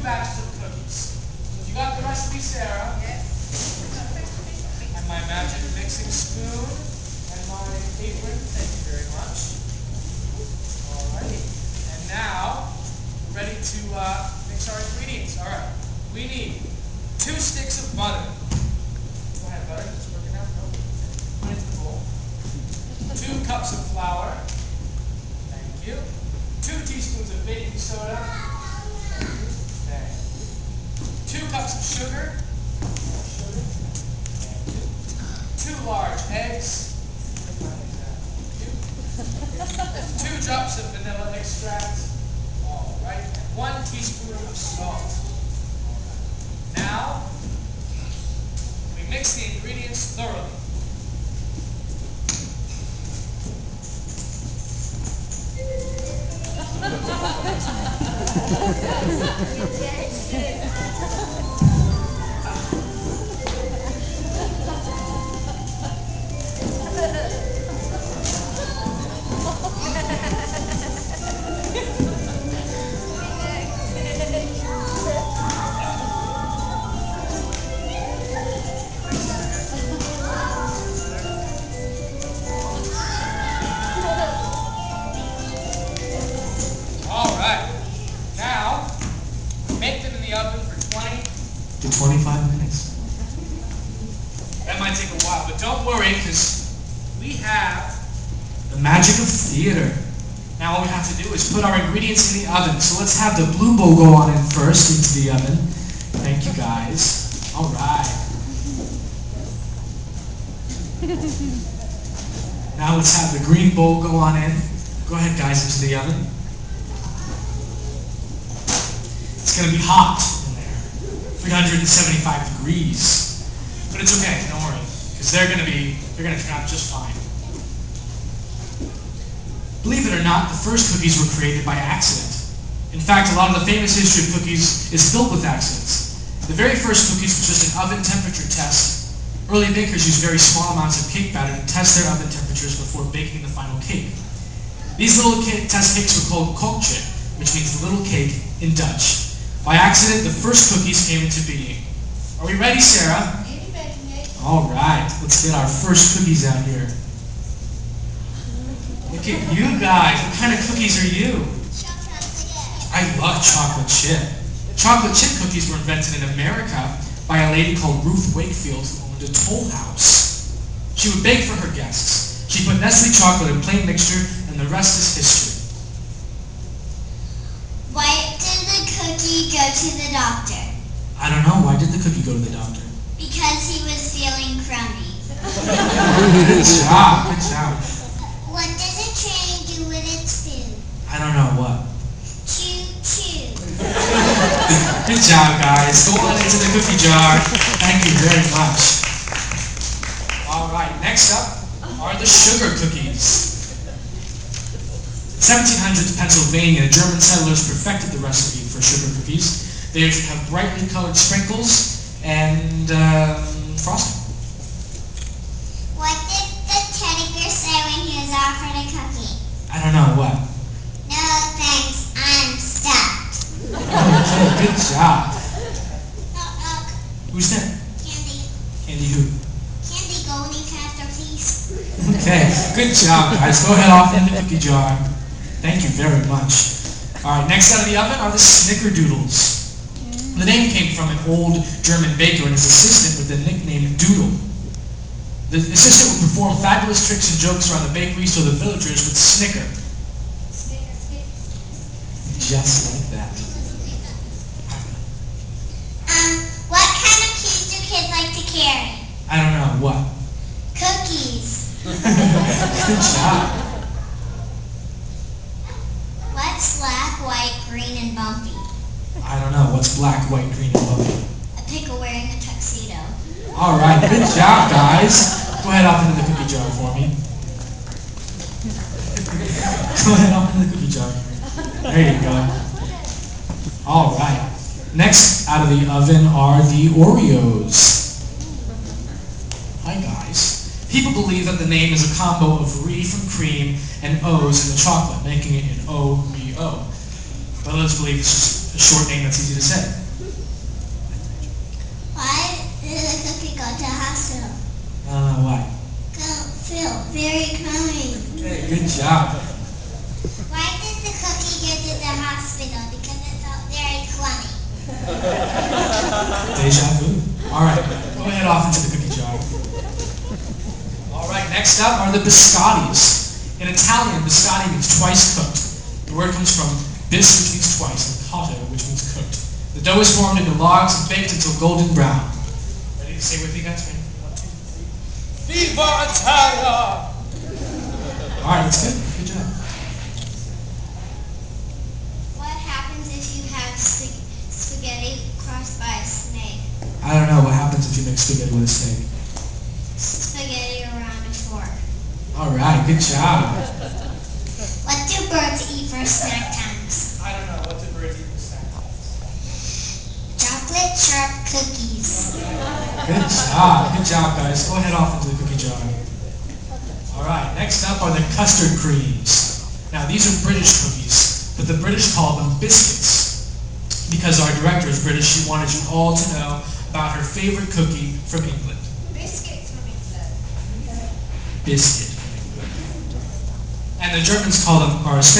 batches of cookies. So you got the recipe, Sarah? Yes. And my magic mixing spoon and my apron. Thank you very much. Alrighty. And now we're ready to mix our ingredients. All right. We need 2 sticks of butter. Go ahead, butter. Is this working out? No. Put it in the bowl. 2 cups of flour. Thank you. 2 teaspoons of baking soda. Thank you. 2 cups of sugar. Thank you. 2 large eggs. Thank you. 2 drops of vanilla extract. All right. And 1 teaspoon of salt. Now, we mix the ingredients thoroughly. Make them in the oven for 20 to 25 minutes. That might take a while, but don't worry, because we have the magic of theater. Now what we have to do is put our ingredients in the oven. So let's have the blue bowl go on in first into the oven. Thank you, guys. All right. Now let's have the green bowl go on in. Go ahead, guys, into the oven. It's going to be hot in there, 375 degrees. But it's okay, don't worry, because they're going to turn out just fine. Believe it or not, the first cookies were created by accident. In fact, a lot of the famous history of cookies is filled with accidents. The very first cookies were just an oven temperature test. Early bakers used very small amounts of cake batter to test their oven temperatures before baking the final cake. These little test cakes were called koekje, which means little cake in Dutch. By accident, the first cookies came into being. Are we ready, Sarah? All right, let's get our first cookies out here. Look at you guys. What kind of cookies are you? I love chocolate chip. Chocolate chip cookies were invented in America by a lady called Ruth Wakefield who owned a toll house. She would bake for her guests. She put Nestle chocolate in plain mixture, and the rest is history. Why did the cookie go to the doctor? I don't know. Why did the cookie go to the doctor? Because he was feeling crummy. Good job. Good job. What does a train do with its food? I don't know what. Choo-choo. Good job, guys. Go on into the cookie jar. Thank you very much. All right. Next up are the sugar cookies. In 1700s Pennsylvania, German settlers perfected the recipe for sugar cookies. They have brightly colored sprinkles and frosting. What did the teddy bear say when he was offered a cookie? I don't know what. No thanks, I'm stuffed. Okay, good job. Knock knock. Who's there? Candy. Candy who? Candy Goldie Caster, please. Okay, good job, guys. Go ahead off in the cookie jar. Thank you very much. All right, next out of the oven are the snickerdoodles. The name came from an old German baker and his assistant with the nickname Doodle. The assistant would perform fabulous tricks and jokes around the bakery so the villagers would snicker. Just like that. What kind of keys do kids like to carry? I don't know, what? Cookies. Good job. What's black, white, green, and bumpy? I don't know, what's black, white, green, and bumpy? A pickle wearing a tuxedo. All right, good job, guys. Go ahead off into the cookie jar for me. Go ahead off into the cookie jar. There you go. All right. Next out of the oven are the Oreos. Hi, guys. People believe that the name is a combo of Re from cream and O's in the chocolate, making it an O-R-E-O. But others believe it's just a short name that's easy to say. Why did the cookie go to the hospital? I don't know why. Feel very crummy. Okay, good job. Why did the cookie go to the hospital? Because it felt very crummy. Deja vu. All right, go ahead off into the cookie jar. All right, next up are the biscottis. In Italian, biscotti means twice cooked. The word comes from bis, which means twice, and cotto, which means cooked. The dough is formed into logs and baked until golden brown. Ready to say with me, guys? Ready? 1, 2, 3. Viva Italia! All right, that's good. Good job. What happens if you have spaghetti crossed by a snake? I don't know what happens if you make spaghetti with a snake. Spaghetti around a fork. All right, good job. What do birds eat for snack times? I don't know. What did birds eat for snack? Chocolate sharp cookies. Good job. Good job, guys. Go ahead off into the cookie jar. All right, next up are the custard creams. Now, these are British cookies, but the British call them biscuits. Because our director is British, she wanted you all to know about her favorite cookie from England. Biscuits from England. Biscuit. And the Germans call them, or Spanish